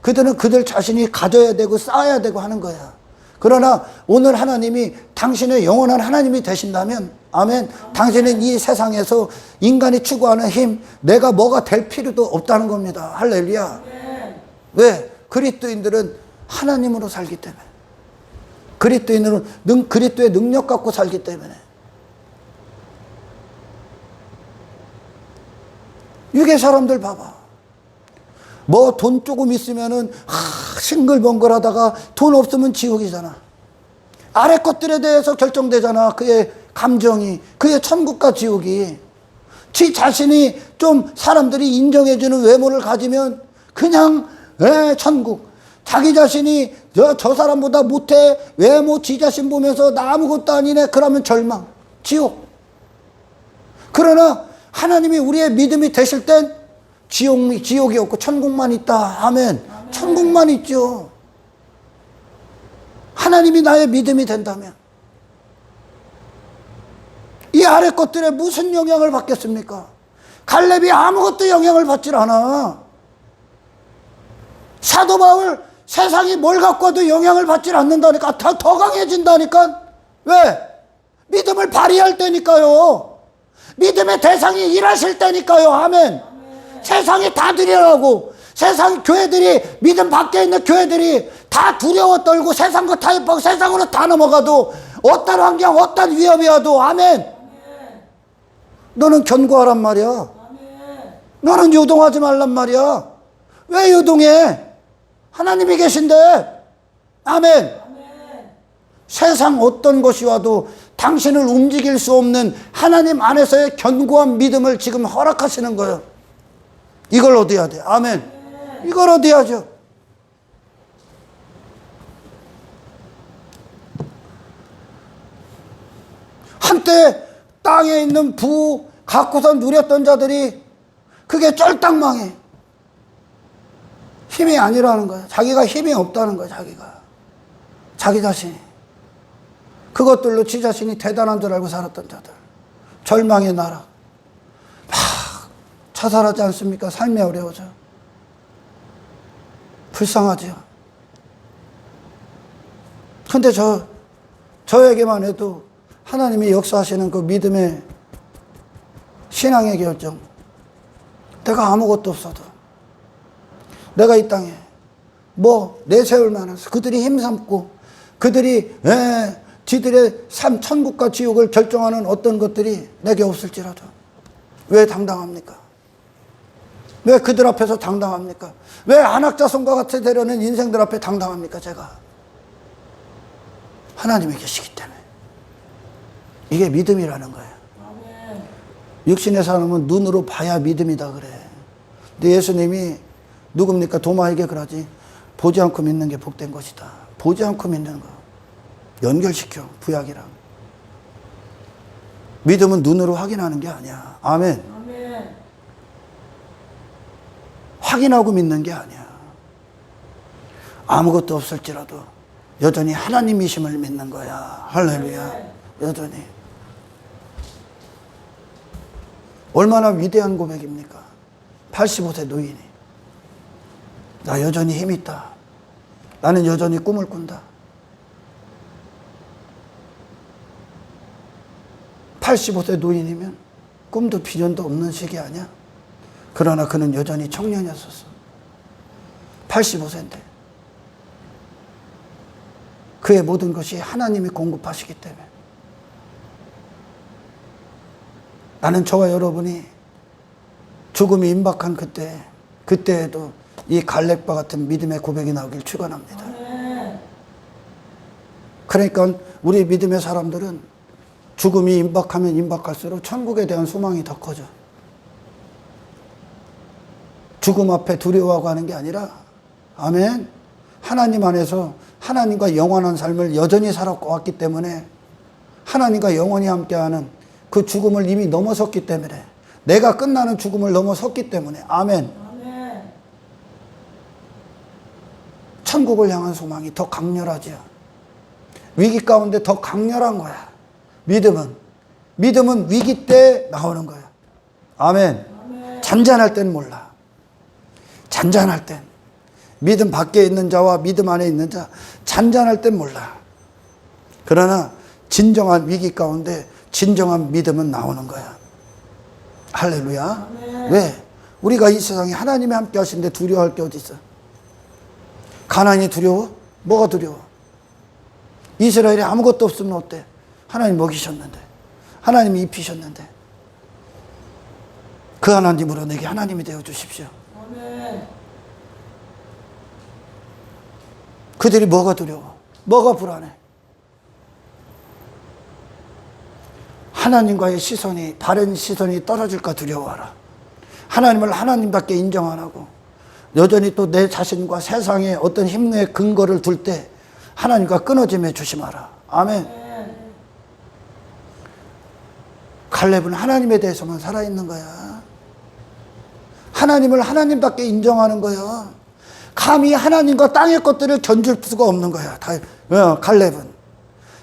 [SPEAKER 1] 그들은 그들 자신이 가져야 되고 쌓아야 되고 하는 거야. 그러나 오늘 하나님이 당신의 영원한 하나님이 되신다면, 아멘, 당신은 이 세상에서 인간이 추구하는 힘, 내가 뭐가 될 필요도 없다는 겁니다. 할렐루야. 왜? 그리스도인들은 하나님으로 살기 때문에. 그리스도의 능력 갖고 살기 때문에. 유괴 사람들 봐봐. 뭐 돈 조금 있으면은 싱글벙글하다가 돈 없으면 지옥이잖아. 아래 것들에 대해서 결정되잖아. 그의 감정이, 그의 천국과 지옥이. 지 자신이 좀 사람들이 인정해주는 외모를 가지면 그냥 천국, 자기 자신이 저 사람보다 못해, 외모 지 자신 보면서 나 아무것도 아니네, 그러면 절망, 지옥. 그러나 하나님이 우리의 믿음이 되실 땐 지옥이 없고 천국만 있다. 아멘. 천국만 있죠. 하나님이 나의 믿음이 된다면 이 아래 것들에 무슨 영향을 받겠습니까? 갈렙이 아무것도 영향을 받질 않아. 사도 바울 세상이 뭘 갖고 와도 영향을 받질 않는다니까. 더 강해진다니까. 왜? 믿음을 발휘할 때니까요. 믿음의 대상이 일하실 때니까요. 아멘. 세상이 다 두려워하고, 세상 교회들이, 믿음 밖에 있는 교회들이 다 두려워 떨고 세상과 타협하고 세상으로 다 넘어가도 어떤 환경, 어떤 위협이 와도 아멘. 너는 견고하란 말이야. 너는 요동하지 말란 말이야. 왜 요동해? 하나님이 계신데. 아멘. 세상 어떤 것이 와도 당신을 움직일 수 없는 하나님 안에서의 견고한 믿음을 지금 허락하시는 거예요. 이걸 얻어야 돼. 아멘. 이걸 얻어야죠. 한때 땅에 있는 부 갖고서 누렸던 자들이 그게 쫄딱 망해. 힘이 아니라는 거야. 자기가 힘이 없다는 거야. 자기 자신이. 그것들로 지 자신이 대단한 줄 알고 살았던 자들. 절망의 나라. 막 자살하지 않습니까? 삶이 어려워져. 불쌍하지요. 근데 저에게만 해도 하나님이 역사하시는 그 믿음의 신앙의 결정. 내가 아무것도 없어도 내가 이 땅에 내세울 만한 그들이 힘삼고 그들이 지들의 삶 천국과 지옥을 결정하는 어떤 것들이 내게 없을지라도 왜 당당합니까? 왜 그들 앞에서 당당합니까? 왜 안악자손과 같이 되려는 인생들 앞에 당당합니까? 제가 하나님이 계시기 때문에. 이게 믿음이라는 거예요. 육신의 사람은 눈으로 봐야 믿음이다 그래. 근데 예수님이 누굽니까? 도마에게 그러지. 보지 않고 믿는 게 복된 것이다. 보지 않고 믿는 거. 연결시켜, 구약이랑. 믿음은 눈으로 확인하는 게 아니야. 아멘. 아멘. 확인하고 믿는 게 아니야. 아무것도 없을지라도 여전히 하나님이심을 믿는 거야. 할렐루야. 여전히. 얼마나 위대한 고백입니까? 85세 노인이. 나 여전히 힘이 있다. 나는 여전히 꿈을 꾼다. 85세 노인이면 꿈도 비전도 없는 시기 아니야? 그러나 그는 여전히 청년이었었어. 85세인데. 그의 모든 것이 하나님이 공급하시기 때문에. 나는 저와 여러분이 죽음이 임박한 그때에도 이 갈렙과 같은 믿음의 고백이 나오길 축원합니다. 그러니까 우리 믿음의 사람들은 죽음이 임박하면 임박할수록 천국에 대한 소망이 더 커져. 죽음 앞에 두려워하고 하는 게 아니라 아멘. 하나님 안에서 하나님과 영원한 삶을 여전히 살아왔기 때문에 하나님과 영원히 함께하는 그 죽음을 이미 넘어섰기 때문에 내가 끝나는 죽음을 넘어섰기 때문에 아멘. 아멘. 천국을 향한 소망이 더 강렬하지요. 위기 가운데 더 강렬한 거야. 믿음은 위기 때 나오는 거야. 아멘. 아멘. 잔잔할 땐 몰라. 잔잔할 땐 믿음 밖에 있는 자와 믿음 안에 있는 자 잔잔할 땐 몰라. 그러나 진정한 위기 가운데 진정한 믿음은 나오는 거야. 할렐루야. 아멘. 왜? 우리가 이 세상에 하나님이 함께 하시는데 두려워할 게 어디 있어? 가나안이 두려워? 뭐가 두려워? 이스라엘이 아무것도 없으면 어때? 하나님 먹이셨는데, 하나님이 입히셨는데, 그 하나님으로 내게 하나님이 되어 주십시오. 아멘. 그들이 뭐가 두려워? 뭐가 불안해? 하나님과의 바른 시선이 떨어질까 두려워하라. 하나님을 하나님밖에 인정 안 하고 여전히 또 내 자신과 세상에 어떤 힘의 근거를 둘 때 하나님과 끊어짐에 조심하라. 아멘. 갈렙은 하나님에 대해서만 살아있는 거야. 하나님을 하나님답게 인정하는 거야. 감히 하나님과 땅의 것들을 견줄 수가 없는 거야. 갈렙은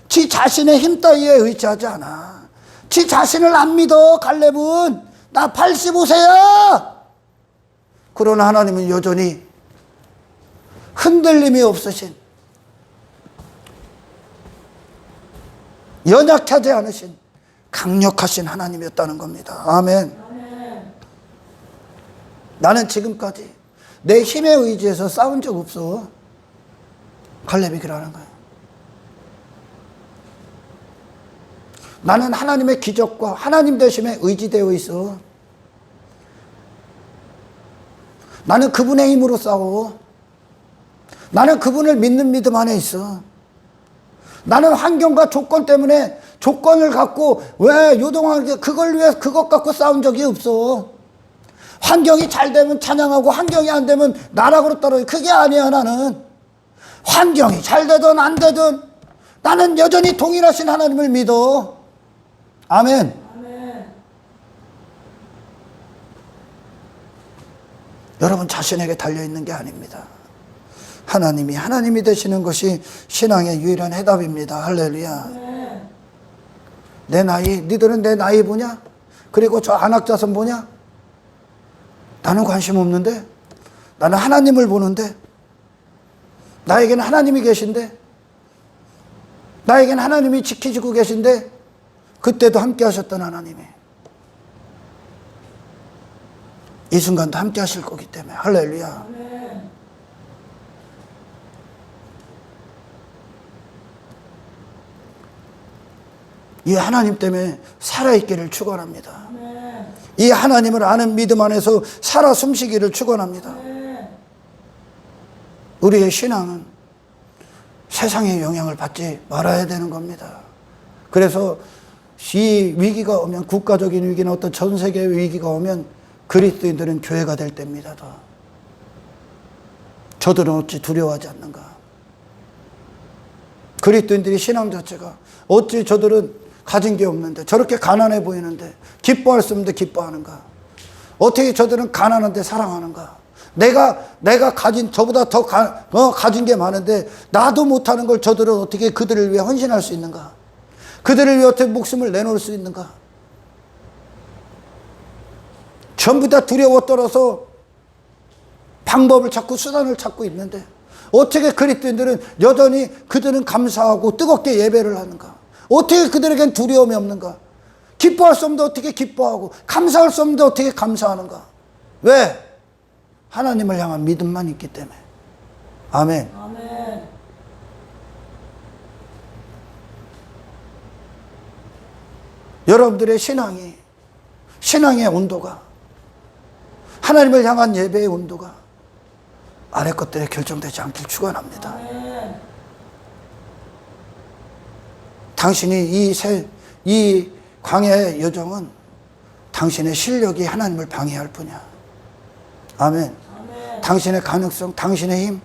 [SPEAKER 1] 지 자신의 힘 따위에 의지하지 않아. 지 자신을 안 믿어. 갈렙은 나 85세야. 그러나 하나님은 여전히 흔들림이 없으신, 연약하지 않으신 강력하신 하나님이었다는 겁니다. 아멘. 나는 지금까지 내 힘에 의지해서 싸운 적 없어. 갈렙이 그러는 거야. 나는 하나님의 기적과 하나님 되심에 의지되어 있어. 나는 그분의 힘으로 싸워. 나는 그분을 믿는 믿음 안에 있어. 나는 환경과 조건 때문에 조건을 갖고 왜 요동하게 그걸 위해 그것 갖고 싸운 적이 없어. 환경이 잘 되면 찬양하고 환경이 안 되면 나락으로 떨어져. 그게 아니야. 나는 환경이 잘 되든 안 되든 나는 여전히 동일하신 하나님을 믿어. 아멘. 아멘. 여러분 자신에게 달려있는 게 아닙니다. 하나님이 되시는 것이 신앙의 유일한 해답입니다. 할렐루야. 아멘. 내 나이, 니들은 내 나이 보냐? 그리고 저 안악자손 보냐? 나는 관심 없는데, 나는 하나님을 보는데, 나에게는 하나님이 계신데, 나에게는 하나님이 지켜주고 계신데, 그때도 함께 하셨던 하나님이 이 순간도 함께 하실 거기 때문에 할렐루야. 아멘. 이 하나님 때문에 살아있기를 축원합니다. 아멘. 이 하나님을 아는 믿음 안에서 살아 숨쉬기를 축원합니다. 아멘. 우리의 신앙은 세상의 영향을 받지 말아야 되는 겁니다. 그래서 이 위기가 오면, 국가적인 위기나 어떤 전 세계의 위기가 오면 그리스도인들은 교회가 될 때입니다. 더. 저들은 어찌 두려워하지 않는가? 그리스도인들이 신앙 자체가 어찌 저들은 가진 게 없는데 저렇게 가난해 보이는데 기뻐할 수 없는데 기뻐하는가? 어떻게 저들은 가난한데 사랑하는가? 내가 가진 저보다 더 가진 게 많은데 나도 못하는 걸 저들은 어떻게 그들을 위해 헌신할 수 있는가? 그들을 위해 어떻게 목숨을 내놓을 수 있는가? 전부 다 두려워 떨어서 방법을 찾고 수단을 찾고 있는데 어떻게 그리스도인들은 여전히 그들은 감사하고 뜨겁게 예배를 하는가? 어떻게 그들에겐 두려움이 없는가? 기뻐할 수 없는데 어떻게 기뻐하고 감사할 수 없는데 어떻게 감사하는가? 왜? 하나님을 향한 믿음만 있기 때문에. 아멘. 아멘. 여러분들의 신앙의 온도가, 하나님을 향한 예배의 온도가 아래 것들에 결정되지 않길 축원합니다. 아멘. 당신이 이 광야의 여정은 당신의 실력이 하나님을 방해할 뿐이야. 아멘. 아멘. 당신의 가능성, 당신의 힘,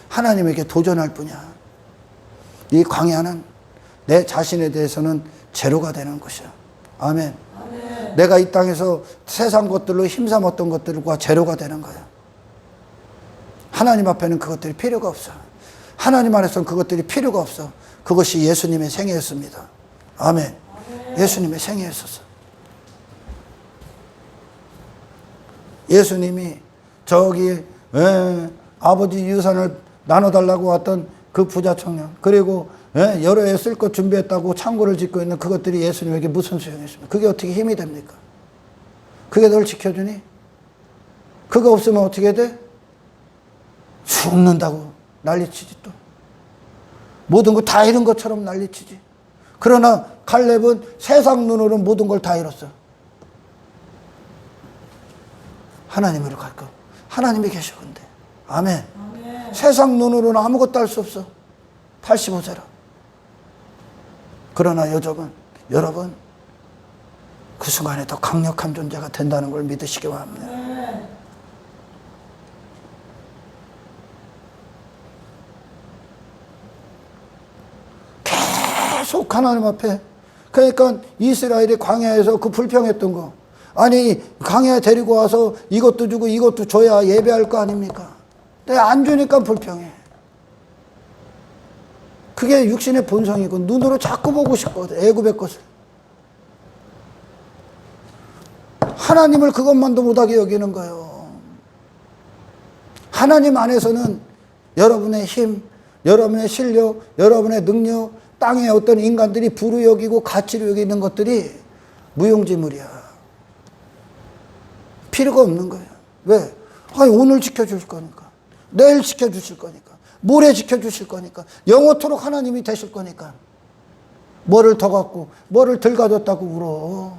[SPEAKER 1] 하나님에게 도전할 뿐이야. 이 광야는 내 자신에 대해서는 제로가 되는 것이야. 아멘. 아멘. 내가 이 땅에서 세상 것들로 힘삼았던 것들과 제로가 되는 거야. 하나님 앞에는 그것들이 필요가 없어. 하나님 안에서는 그것들이 필요가 없어. 그것이 예수님의 생애였습니다. 아멘. 아멘. 예수님의 생애였었어. 예수님이 저기 아버지 유산을 나눠달라고 왔던 그 부자 청년, 그리고 여러 해 쓸 것 준비했다고 창고를 짓고 있는 그것들이 예수님에게 무슨 소용이 있습니까? 그게 어떻게 힘이 됩니까? 그게 널 지켜주니? 그거 없으면 어떻게 돼? 죽는다고 난리치지 또. 모든 거 다 잃은 것처럼 난리치지. 그러나 갈렙은 세상 눈으로는 모든 걸 다 잃었어. 하나님으로 갈 거. 하나님이 계셔 근데. 아멘. 아멘. 세상 눈으로는 아무것도 할 수 없어. 85세라. 그러나 여러분 그 순간에 더 강력한 존재가 된다는 걸 믿으시기 바랍니다. 계속 하나님 앞에. 그러니까 이스라엘이 광야에서 그 불평했던 거, 아니 광야에 데리고 와서 이것도 주고 이것도 줘야 예배할 거 아닙니까? 근데 안 주니까 불평해. 그게 육신의 본성이고 눈으로 자꾸 보고 싶거든, 애굽의 것을. 하나님을 그것만도 못하게 여기는 거예요. 하나님 안에서는 여러분의 힘, 여러분의 실력, 여러분의 능력, 땅에 어떤 인간들이 부를 여기고 가치를 여기는 것들이 무용지물이야. 필요가 없는 거예요. 왜? 아니, 오늘 지켜줄 거니까, 내일 지켜주실 거니까, 모레 지켜주실 거니까, 영원토록 하나님이 되실 거니까. 뭐를 더 갖고 뭐를 덜 가졌다고 울어.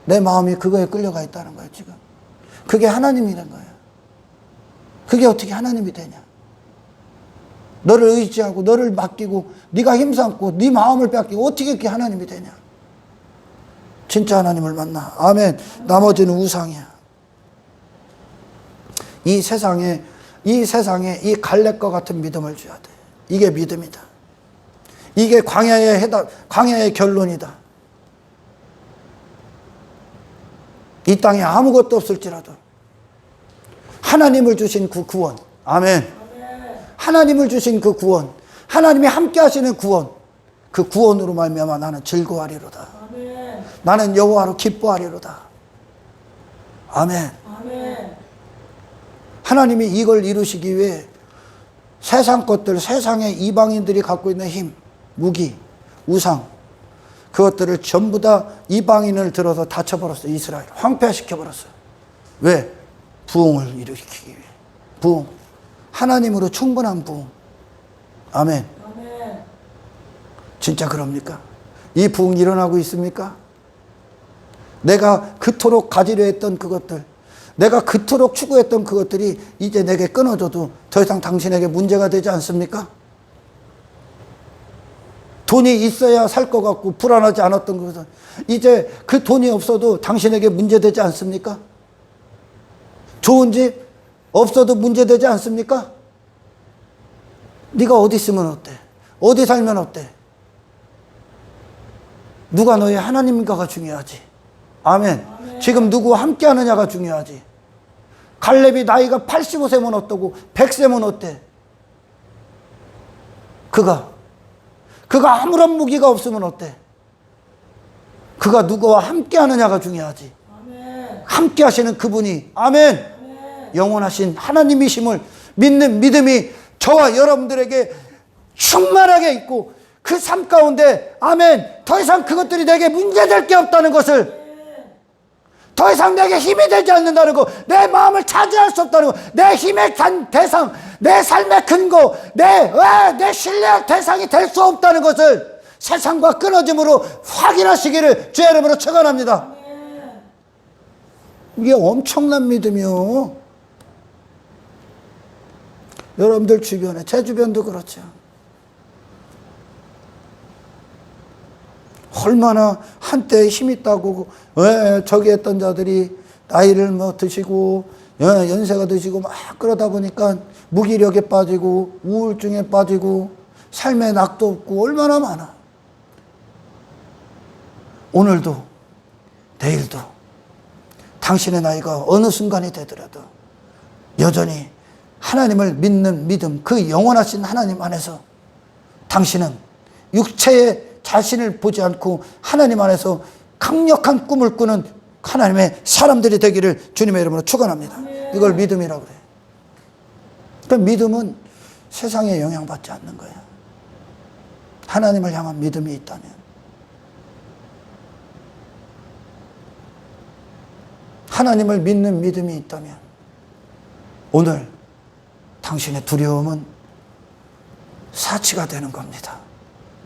[SPEAKER 1] 내 마음이 그거에 끌려가 있다는 거예요, 지금. 그게 하나님이란 거예요. 그게 어떻게 하나님이 되냐? 너를 의지하고 너를 맡기고 네가 힘삼고 네 마음을 뺏기고 어떻게 그게 하나님이 되냐? 진짜 하나님을 만나. 아멘. 나머지는 우상이야. 이 세상에 이 갈렙과 같은 믿음을 줘야 돼. 이게 믿음이다. 이게 광야의 결론이다. 이 땅에 아무것도 없을지라도 하나님을 주신 그 구원. 아멘. 하나님을 주신 그 구원, 하나님이 함께 하시는 구원, 그 구원으로 말미암아 나는 즐거워하리로다. 아멘. 나는 여호와로 기뻐하리로다. 아멘. 아멘. 하나님이 이걸 이루시기 위해 세상 것들, 세상의 이방인들이 갖고 있는 힘, 무기, 우상, 그것들을 전부 다 이방인을 들어서 닫혀버렸어요. 이스라엘 황폐화시켜버렸어요. 왜? 부흥을 일으키기 위해. 부흥. 하나님으로 충분한 부흥. 아멘. 아멘. 진짜 그럽니까? 이 부흥 일어나고 있습니까? 내가 그토록 가지려 했던 그것들, 내가 그토록 추구했던 그것들이 이제 내게 끊어져도 더 이상 당신에게 문제가 되지 않습니까? 돈이 있어야 살 것 같고 불안하지 않았던 것은 이제 그 돈이 없어도 당신에게 문제되지 않습니까? 좋은 집 없어도 문제되지 않습니까? 네가 어디 있으면 어때? 어디 살면 어때? 누가 너의 하나님인가가 중요하지. 아멘. 아멘. 지금 누구와 함께 하느냐가 중요하지. 갈렙이 나이가 85세면 어떠고 100세면 어때? 그가 아무런 무기가 없으면 어때? 그가 누구와 함께 하느냐가 중요하지. 아멘. 함께 하시는 그분이, 아멘. 아멘. 영원하신 하나님이심을 믿는 믿음이 저와 여러분들에게 충만하게 있고 그 삶 가운데, 아멘, 더 이상 그것들이 내게 문제될 게 없다는 것을, 더 이상 내게 힘이 되지 않는다는 거, 내 마음을 차지할 수 없다는 거, 내 힘의 대상, 내 삶의 근거, 내 신뢰할 대상이 될 수 없다는 것을 세상과 끊어짐으로 확인하시기를 주의 이름으로 축원합니다. 이게 엄청난 믿음이요. 여러분들 주변에, 제 주변도 그렇죠. 얼마나 한때 힘 있다고 저기 했던 자들이 나이를 드시고 연세가 드시고 막 그러다 보니까 무기력에 빠지고 우울증에 빠지고 삶의 낙도 없고 얼마나 많아. 오늘도 내일도 당신의 나이가 어느 순간이 되더라도 여전히 하나님을 믿는 믿음, 그 영원하신 하나님 안에서 당신은 육체의 자신을 보지 않고 하나님 안에서 강력한 꿈을 꾸는 하나님의 사람들이 되기를 주님의 이름으로 축원합니다. 이걸 믿음이라고 그래요. 그러니까 믿음은 세상에 영향받지 않는 거예요. 하나님을 향한 믿음이 있다면. 하나님을 믿는 믿음이 있다면 오늘 당신의 두려움은 사치가 되는 겁니다.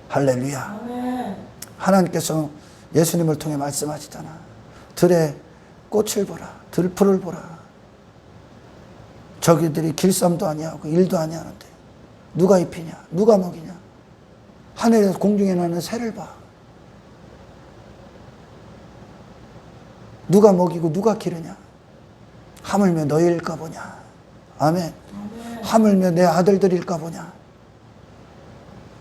[SPEAKER 1] 할렐루야. 아멘. 하나님께서 예수님을 통해 말씀하시잖아. 들에 꽃을 보라. 들풀을 보라. 저기들이 길쌈도 아니하고 일도 아니하는데 누가 입히냐? 누가 먹이냐? 하늘에서 공중에 나는 새를 봐. 누가 먹이고 누가 기르냐? 하물며 너희일까 보냐? 아멘. 아멘. 하물며 내 아들들일까 보냐?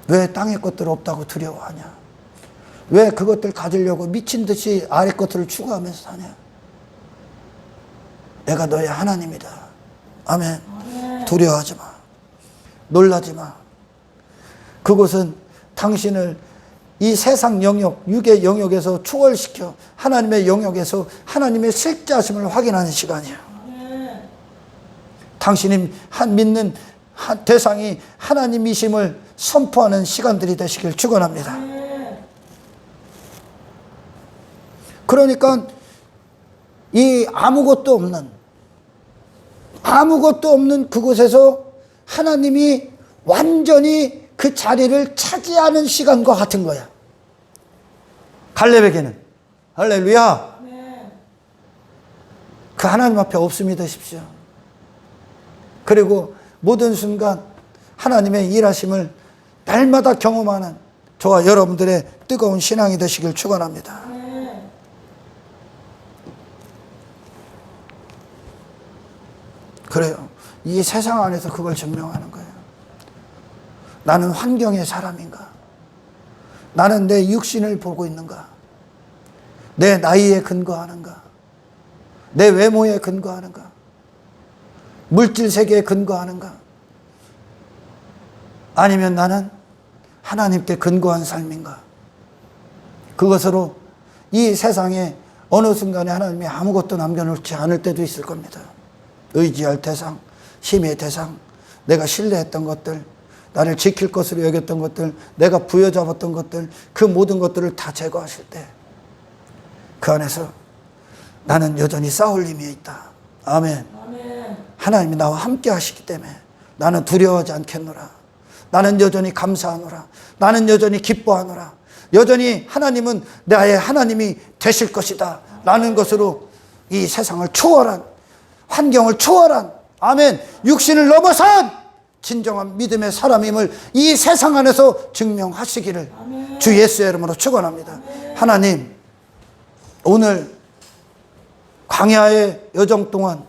[SPEAKER 1] 왜 땅의 것들 없다고 두려워하냐? 왜 그것들 가지려고 미친 듯이 아래 것들을 추구하면서 사냐? 내가 너의 하나님이다. 아멘. 두려워하지 마. 놀라지 마. 그곳은 당신을 이 세상 영역, 육의 영역에서 초월시켜 하나님의 영역에서 하나님의 실제하심을 확인하는 시간이야. 당신이 믿는 대상이 하나님이심을 선포하는 시간들이 되시길 축원합니다. 그러니까 이 아무것도 없는 그곳에서 하나님이 완전히 그 자리를 차지하는 시간과 같은 거야. 갈렙에게는. 할렐루야. 그 하나님 앞에 없음이 되십시오. 그리고 모든 순간 하나님의 일하심을 날마다 경험하는 저와 여러분들의 뜨거운 신앙이 되시길 축원합니다. 그래요. 이 세상 안에서 그걸 증명하는 거예요. 나는 환경의 사람인가? 나는 내 육신을 보고 있는가? 내 나이에 근거하는가? 내 외모에 근거하는가? 물질 세계에 근거하는가? 아니면 나는 하나님께 근거한 삶인가? 그것으로 이 세상에 어느 순간에 하나님이 아무것도 남겨놓지 않을 때도 있을 겁니다. 의지할 대상, 힘의 대상, 내가 신뢰했던 것들, 나를 지킬 것으로 여겼던 것들, 내가 부여잡았던 것들, 그 모든 것들을 다 제거하실 때 그 안에서 나는 여전히 싸울 힘이 있다. 아멘. 하나님이 나와 함께 하시기 때문에 나는 두려워하지 않겠노라. 나는 여전히 감사하노라. 나는 여전히 기뻐하노라. 여전히 하나님은 나의 하나님이 되실 것이다 라는 것으로 이 세상을 초월한, 환경을 초월한, 아멘, 육신을 넘어선 진정한 믿음의 사람임을 이 세상 안에서 증명하시기를 아멘. 주 예수의 이름으로 축원합니다. 하나님, 오늘 광야의 여정 동안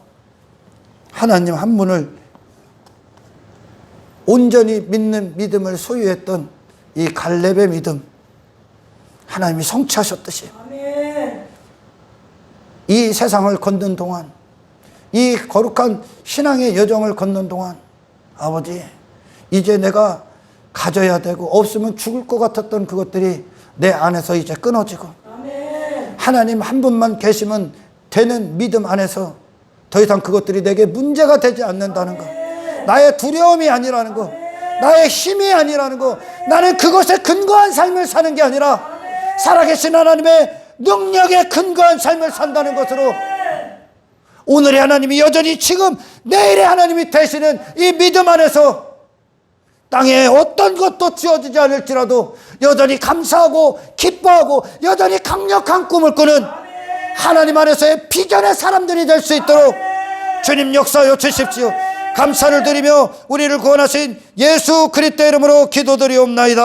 [SPEAKER 1] 하나님 한 분을 온전히 믿는 믿음을 소유했던 이 갈렙의 믿음, 하나님이 성취하셨듯이 아멘. 이 세상을 걷는 동안, 이 거룩한 신앙의 여정을 걷는 동안 아버지, 이제 내가 가져야 되고 없으면 죽을 것 같았던 그것들이 내 안에서 이제 끊어지고 아멘. 하나님 한 분만 계시면 되는 믿음 안에서 더 이상 그것들이 내게 문제가 되지 않는다는 것, 나의 두려움이 아니라는 것, 나의 힘이 아니라는 것, 나는 그것에 근거한 삶을 사는 게 아니라 살아계신 하나님의 능력에 근거한 삶을 산다는 것으로 오늘의 하나님이 여전히 지금 내일의 하나님이 되시는 이 믿음 안에서 땅에 어떤 것도 주어지지 않을지라도 여전히 감사하고 기뻐하고 여전히 강력한 꿈을 꾸는 하나님 안에서의 비전의 사람들이 될 수 있도록 주님 역사하여 주십시오. 감사를 드리며 우리를 구원하신 예수 그리스도의 이름으로 기도드리옵나이다.